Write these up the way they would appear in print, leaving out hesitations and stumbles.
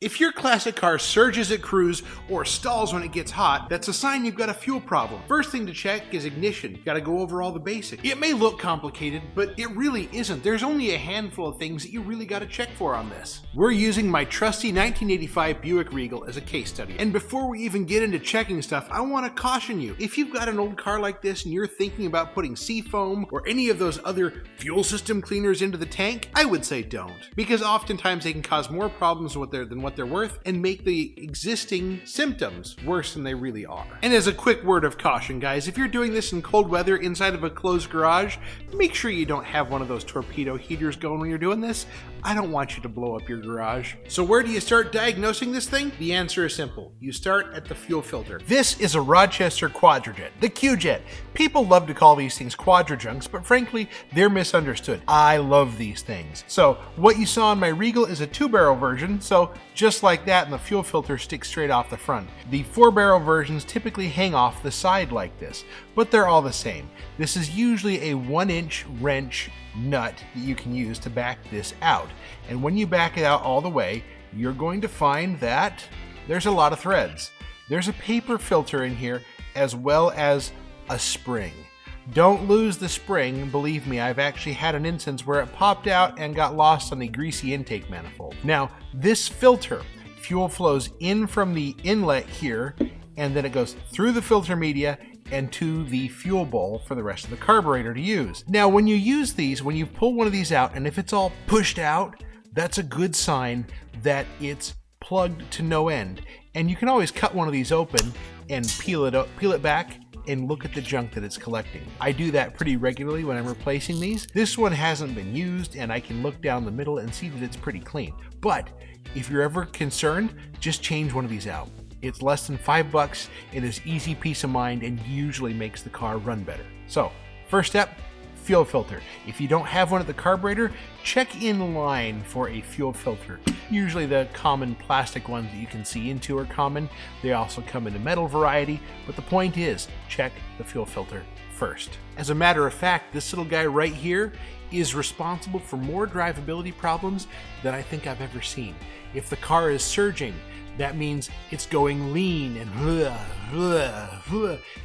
If your classic car surges at cruise or stalls when it gets hot, that's a sign you've got a fuel problem. First thing to check is ignition. You've got to go over all the basics. It may look complicated, but it really isn't. There's only a handful of things that you really got to check for on this. We're using my trusty 1985 Buick Regal as a case study. And before we even get into checking stuff, I want to caution you. If you've got an old car like this and you're thinking about putting Seafoam or any of those other fuel system cleaners into the tank, I would say don't. Because oftentimes they can cause more problems than what they're worth and make the existing symptoms worse than they really are. And as a quick word of caution, guys, if you're doing this in cold weather inside of a closed garage, make sure you don't have one of those torpedo heaters going when you're doing this. I don't want you to blow up your garage. So where do you start diagnosing this thing? The answer is simple. You start at the fuel filter. This is a Rochester QJet, the QJet. People love to call these things quadrajunks, but frankly, they're misunderstood. I love these things. So what you saw in my Regal is a 2-barrel version, so just like that, and the fuel filter sticks straight off the front. The 4-barrel versions typically hang off the side like this, but they're all the same. This is usually a 1-inch wrench nut that you can use to back this out. And when you back it out all the way, you're going to find that there's a lot of threads. There's a paper filter in here as well as a spring. Don't lose the spring. Believe me, I've actually had an instance where it popped out and got lost on the greasy intake manifold. Now, this filter, fuel flows in from the inlet here, and then it goes through the filter media and to the fuel bowl for the rest of the carburetor to use. Now, when you use these, when you pull one of these out, and if it's all pushed out, that's a good sign that it's plugged to no end. And you can always cut one of these open and peel it back and look at the junk that it's collecting. I do that pretty regularly when I'm replacing these. This one hasn't been used, and I can look down the middle and see that it's pretty clean. But if you're ever concerned, just change one of these out. It's less than $5. It is easy peace of mind and usually makes the car run better. So, first step, fuel filter. If you don't have one at the carburetor, check in line for a fuel filter. Usually the common plastic ones that you can see into are common. They also come in a metal variety, but the point is, check the fuel filter first. As a matter of fact, this little guy right here is responsible for more drivability problems than I think I've ever seen. If the car is surging, that means it's going lean and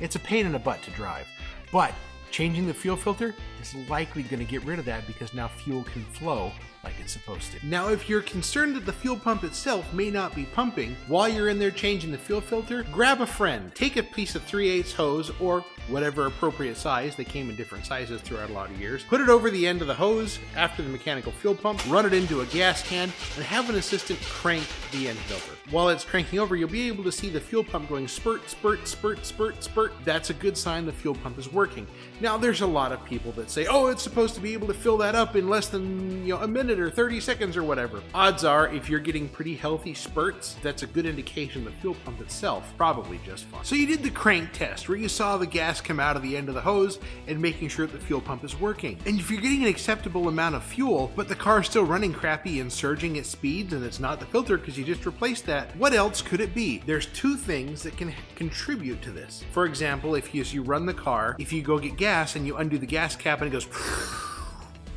it's a pain in the butt to drive. But changing the fuel filter is likely going to get rid of that because now fuel can flow like it's supposed to. Now, if you're concerned that the fuel pump itself may not be pumping, while you're in there changing the fuel filter, grab a friend. Take a piece of 3/8 hose or whatever appropriate size. They came in different sizes throughout a lot of years. Put it over the end of the hose after the mechanical fuel pump, run it into a gas can, and have an assistant crank the end filter. While it's cranking over, you'll be able to see the fuel pump going spurt, spurt, spurt, spurt, spurt. That's a good sign the fuel pump is working. Now, there's a lot of people that say, oh, it's supposed to be able to fill that up in less than a minute or 30 seconds or whatever. Odds are, if you're getting pretty healthy spurts, that's a good indication the fuel pump itself probably just fine. So you did the crank test where you saw the gas come out of the end of the hose and making sure that the fuel pump is working. And if you're getting an acceptable amount of fuel, but the car is still running crappy and surging at speeds and it's not the filter because you just replaced that, what else could it be? There's two things that can contribute to this. For example, if you run the car, if you go get gas and you undo the gas cap and it goes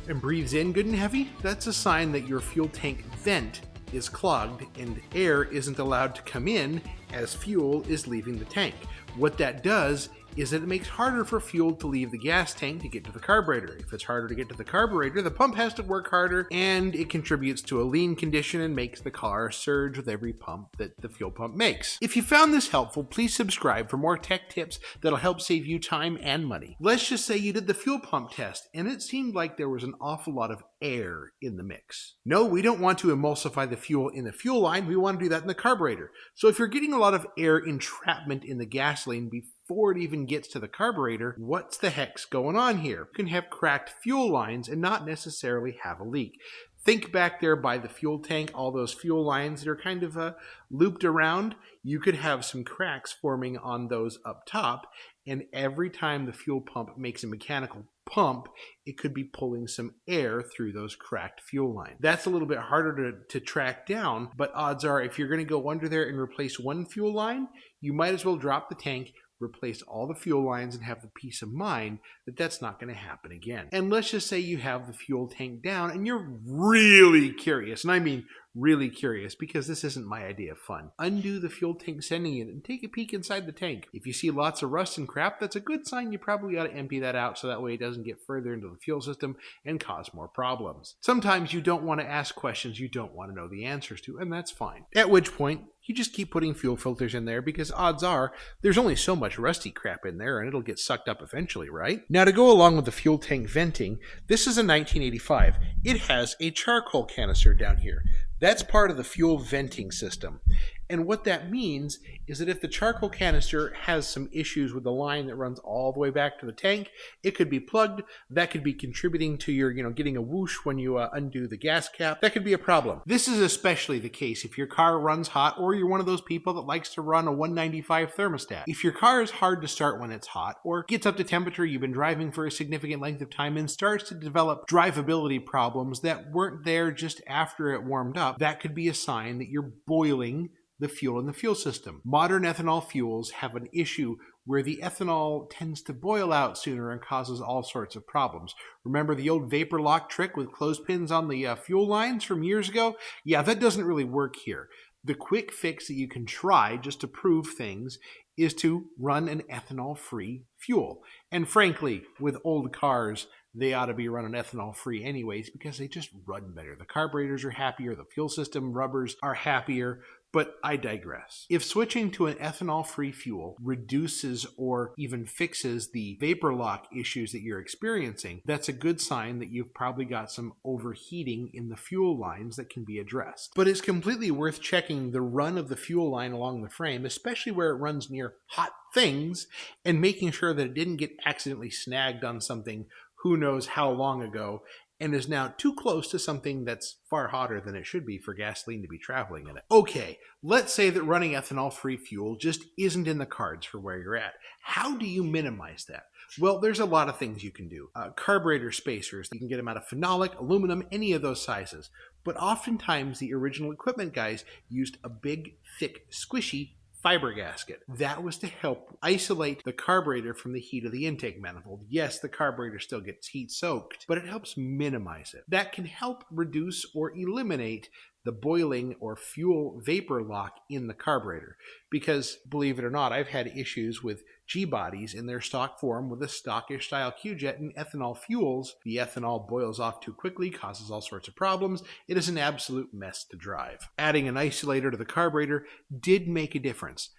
and breathes in good and heavy, that's a sign that your fuel tank vent is clogged and air isn't allowed to come in as fuel is leaving the tank. What that does is that it makes harder for fuel to leave the gas tank to get to the carburetor. If it's harder to get to the carburetor, the pump has to work harder, and it contributes to a lean condition and makes the car surge with every pump that the fuel pump makes. If you found this helpful, please subscribe for more tech tips that'll help save you time and money. Let's just say you did the fuel pump test, and it seemed like there was an awful lot of air in the mix. No, we don't want to emulsify the fuel in the fuel line. We want to do that in the carburetor. So if you're getting a lot of air entrapment in the gasoline before it even gets to the carburetor, what's the heck's going on here? You can have cracked fuel lines and not necessarily have a leak. Think back there by the fuel tank, all those fuel lines that are kind of looped around. You could have some cracks forming on those up top, and every time the fuel pump makes a mechanical pump, it could be pulling some air through those cracked fuel lines. That's a little bit harder to track down, but odds are if you're going to go under there and replace one fuel line, you might as well drop the tank, replace all the fuel lines, and have the peace of mind that that's not going to happen again. And let's just say you have the fuel tank down and you're really curious, and I mean really curious, because this isn't my idea of fun, undo the fuel tank sending unit and take a peek inside the tank. If you see lots of rust and crap, that's a good sign you probably ought to empty that out so that way it doesn't get further into the fuel system and cause more problems. Sometimes you don't want to ask questions you don't want to know the answers to, and that's fine. At which point, you just keep putting fuel filters in there, because odds are there's only so much rusty crap in there and it'll get sucked up eventually, right? Now, to go along with the fuel tank venting, this is a 1985. It has a charcoal canister down here. That's part of the fuel venting system. And what that means is that if the charcoal canister has some issues with the line that runs all the way back to the tank, it could be plugged. That could be contributing to your, getting a whoosh when you undo the gas cap. That could be a problem. This is especially the case if your car runs hot or you're one of those people that likes to run a 195 thermostat. If your car is hard to start when it's hot or gets up to temperature you've been driving for a significant length of time and starts to develop drivability problems that weren't there just after it warmed up, that could be a sign that you're boiling the fuel in the fuel system. Modern ethanol fuels have an issue where the ethanol tends to boil out sooner and causes all sorts of problems. Remember the old vapor lock trick with clothespins on the fuel lines from years ago? Yeah, that doesn't really work here. The quick fix that you can try just to prove things is to run an ethanol-free fuel. And frankly, with old cars, they ought to be running ethanol-free anyways because they just run better. The carburetors are happier, the fuel system rubbers are happier, but I digress. If switching to an ethanol-free fuel reduces or even fixes the vapor lock issues that you're experiencing, that's a good sign that you've probably got some overheating in the fuel lines that can be addressed. But it's completely worth checking the run of the fuel line along the frame, especially where it runs near hot things, and making sure that it didn't get accidentally snagged on something who knows how long ago and is now too close to something that's far hotter than it should be for gasoline to be traveling in it. Okay, let's say that running ethanol-free fuel just isn't in the cards for where you're at. How do you minimize that? Well, there's a lot of things you can do. Carburetor spacers, you can get them out of phenolic, aluminum, any of those sizes. But oftentimes the original equipment guys used a big, thick, squishy fiber gasket. That was to help isolate the carburetor from the heat of the intake manifold. Yes, the carburetor still gets heat soaked, but it helps minimize it. That can help reduce or eliminate the boiling or fuel vapor lock in the carburetor. Because, believe it or not, I've had issues with G-bodies in their stock form with a stockish style QJet and ethanol fuels. The ethanol boils off too quickly, causes all sorts of problems. It is an absolute mess to drive. Adding an isolator to the carburetor did make a difference.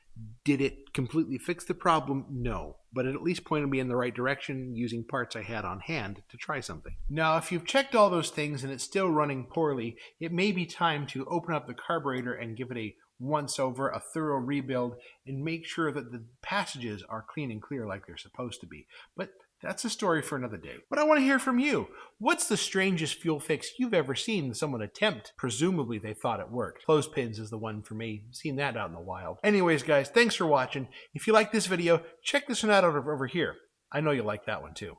Did it completely fix the problem? No, but it at least pointed me in the right direction using parts I had on hand to try something. Now, if you've checked all those things and it's still running poorly, it may be time to open up the carburetor and give it a once-over, a thorough rebuild, and make sure that the passages are clean and clear like they're supposed to be. But that's a story for another day. But I want to hear from you. What's the strangest fuel fix you've ever seen someone attempt? Presumably they thought it worked. Clothespins is the one for me. Seen that out in the wild. Anyways, guys, thanks for watching. If you like this video, check this one out over here. I know you'll like that one too.